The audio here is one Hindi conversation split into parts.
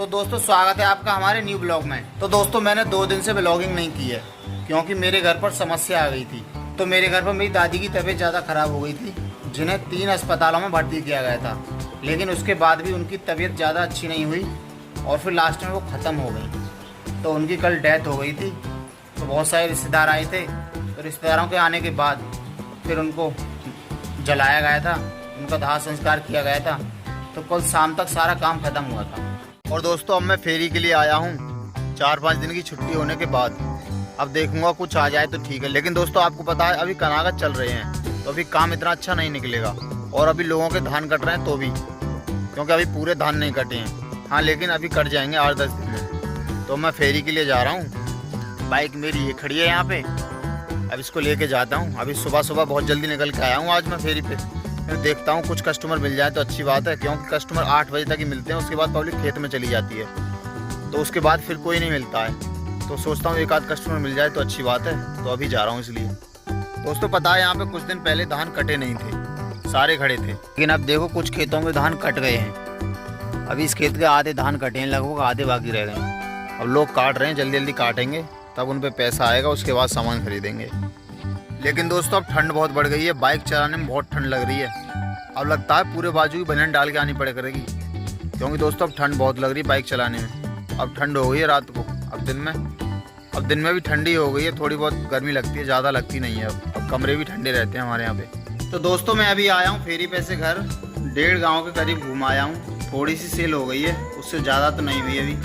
तो दोस्तों स्वागत है आपका हमारे न्यू ब्लॉग में। तो दोस्तों मैंने 2 दिन से ब्लॉगिंग नहीं की है क्योंकि मेरे घर पर समस्या आ गई थी। तो मेरे घर पर मेरी दादी की तबीयत ज़्यादा ख़राब हो गई थी, जिन्हें 3 अस्पतालों में भर्ती किया गया था, लेकिन उसके बाद भी उनकी तबीयत ज़्यादा अच्छी नहीं हुई और फिर लास्ट में वो ख़त्म हो गई। तो उनकी कल डेथ हो गई थी। तो बहुत सारे रिश्तेदार आए थे, तो रिश्तेदारों के आने के बाद फिर उनको जलाया गया था, उनका दाह संस्कार किया गया था। तो कल शाम तक सारा काम खत्म हुआ था। और दोस्तों अब मैं फेरी के लिए आया हूँ 4-5 दिन की छुट्टी होने के बाद। अब देखूंगा कुछ आ जाए तो ठीक है, लेकिन दोस्तों आपको पता है अभी कनागत चल रहे हैं, तो अभी काम इतना अच्छा नहीं निकलेगा। और अभी लोगों के धान कट रहे हैं तो भी, क्योंकि अभी पूरे धान नहीं कटे हैं। हाँ लेकिन अभी कट जाएंगे 8-10 दिन में। तो मैं फेरी के लिए जा रहा हूँ। बाइक मेरी ये खड़ी है यहाँ पे, अब इसको लेके जाता हूँ। अभी सुबह सुबह बहुत जल्दी निकल के आया हूँ आज मैं फेरी पे। फिर देखता हूँ कुछ कस्टमर मिल जाए तो अच्छी बात है, क्योंकि कस्टमर 8 बजे तक ही मिलते हैं। उसके बाद पब्लिक खेत में चली जाती है, तो उसके बाद फिर कोई नहीं मिलता है। तो सोचता हूँ एक आध कस्टमर मिल जाए तो अच्छी बात है। तो अभी जा रहा हूँ इसलिए। दोस्तों पता है यहाँ पे कुछ दिन पहले धान कटे नहीं थे, सारे खड़े थे, लेकिन अब देखो कुछ खेतों में धान कट गए हैं। अभी इस खेत के आधे धान कटे हैं, लगभग आधे बाकी रह गए हैं। अब लोग काट रहे हैं, जल्दी जल्दी काटेंगे, तब उन पर पैसा आएगा, उसके बाद सामान खरीदेंगे। लेकिन दोस्तों अब ठंड बहुत बढ़ गई है, बाइक चलाने में बहुत ठंड लग रही है। अब लगता है पूरे बाजू की बनियान डाल के आनी पड़े करेगी, क्योंकि दोस्तों अब ठंड बहुत लग रही है बाइक चलाने में। अब ठंड हो गई है रात को, अब दिन में भी ठंडी हो गई है, थोड़ी बहुत गर्मी लगती है, ज़्यादा लगती नहीं है। अब कमरे भी ठंडे रहते हैं हमारे यहाँ पे। तो दोस्तों मैं अभी आया हूँ फेरी पे से घर, 1.5 गाँव के करीब घूम आया हूँ। थोड़ी सी सेल हो गई है, उससे ज़्यादा तो नहीं हुई अभी,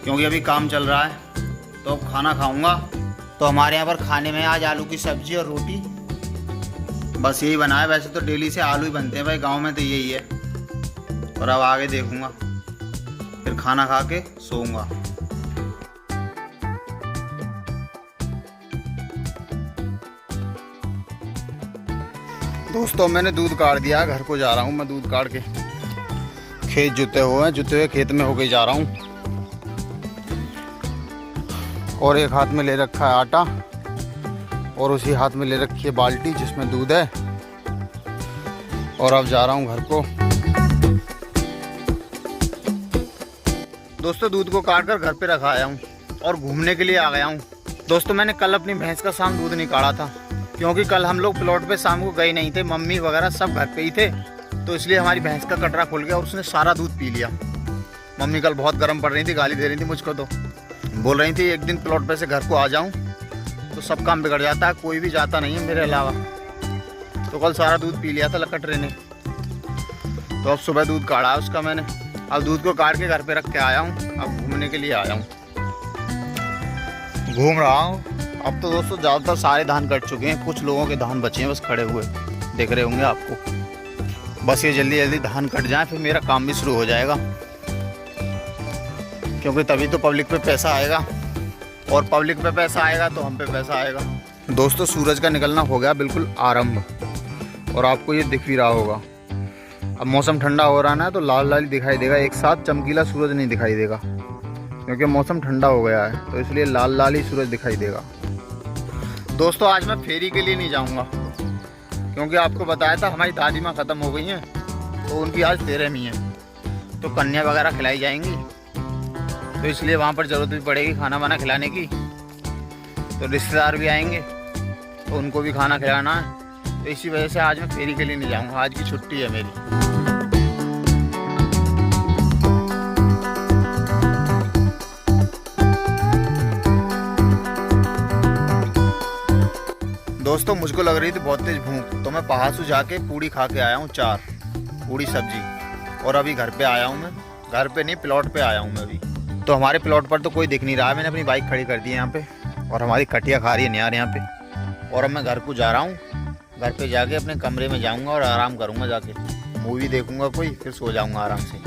क्योंकि अभी काम चल रहा है। तो अब खाना खाऊँगा। तो हमारे यहाँ पर खाने में आज आलू की सब्जी और रोटी, बस यही बना है। वैसे तो डेली से आलू ही बनते हैं भाई गांव में, तो यही है। और अब आगे देखूंगा, फिर खाना खा के सोऊंगा। दोस्तों मैंने दूध काट दिया, घर को जा रहा हूँ मैं दूध काट के। खेत जुते हुए खेत में होके जा रहा हूँ। और एक हाथ में ले रखा है आटा, और उसी हाथ में ले रखी है बाल्टी जिसमें दूध है। और अब जा रहा हूँ घर को। दोस्तों दूध को काट कर घर पे रखा आया हूँ और घूमने के लिए आ गया हूँ। दोस्तों मैंने कल अपनी भैंस का शाम दूध निकाला था, क्योंकि कल हम लोग प्लॉट पे शाम को गए नहीं थे, मम्मी वगैरह सब घर पे ही थे। तो इसलिए हमारी भैंस का कटरा खुल गया और उसने सारा दूध पी लिया। मम्मी कल बहुत गर्म पड़ रही थी, गाली दे रही थी मुझको, तो बोल रही थी एक दिन प्लॉट पे से घर को आ जाऊँ तो सब काम बिगड़ जाता है, कोई भी जाता नहीं है मेरे अलावा। तो कल सारा दूध पी लिया था लकटरे ने। तो अब सुबह दूध काढ़ा उसका मैंने। अब दूध को काट के घर पे रख के आया हूँ। अब घूमने के लिए आया हूँ, घूम रहा हूँ। अब तो दोस्तों ज़्यादातर सारे धान कट चुके हैं, कुछ लोगों के धान बचे हैं बस खड़े हुए, देख रहे होंगे आपको। बस ये जल्दी जल्दी धान कट जाए, फिर मेरा काम भी शुरू हो जाएगा, क्योंकि तभी तो पब्लिक पे पैसा आएगा, और पब्लिक पे पैसा आएगा तो हम पे पैसा आएगा। दोस्तों सूरज का निकलना हो गया बिल्कुल आरंभ, और आपको ये दिख भी रहा होगा। अब मौसम ठंडा हो रहा है ना, तो लाल लाल दिखाई देगा, एक साथ चमकीला सूरज नहीं दिखाई देगा, क्योंकि मौसम ठंडा हो गया है, तो इसलिए लाल लाल ही सूरज दिखाई देगा। दोस्तों आज मैं फेरी के लिए नहीं जाऊँगा, क्योंकि आपको बताया था हमारी दादी माँ ख़त्म हो गई हैं, तो उनकी आज 13वीं है, तो कन्या वगैरह खिलाई जाएंगी। तो इसलिए वहाँ पर ज़रूरत भी पड़ेगी खाना वाना खिलाने की। तो रिश्तेदार भी आएंगे, तो उनको भी खाना खिलाना है। तो इसी वजह से आज मैं फेरी के लिए नहीं जाऊँगा, आज की छुट्टी है मेरी। दोस्तों मुझको लग रही थी बहुत तेज भूख, तो मैं पहाड़ से जाके पूड़ी खा के आया हूँ, 4 पूड़ी सब्जी। और अभी घर पे आया हूँ मैं, घर पे नहीं प्लॉट पे आया हूँ मैं अभी। तो हमारे प्लॉट पर तो कोई दिख नहीं रहा है, मैंने अपनी बाइक खड़ी कर दी है यहाँ पे, और हमारी कटिया खा रही है नियार यहाँ पे। और अब मैं घर को जा रहा हूँ, घर पे जाके अपने कमरे में जाऊँगा और आराम करूँगा, जाके मूवी देखूँगा कोई, फिर सो जाऊँगा आराम से।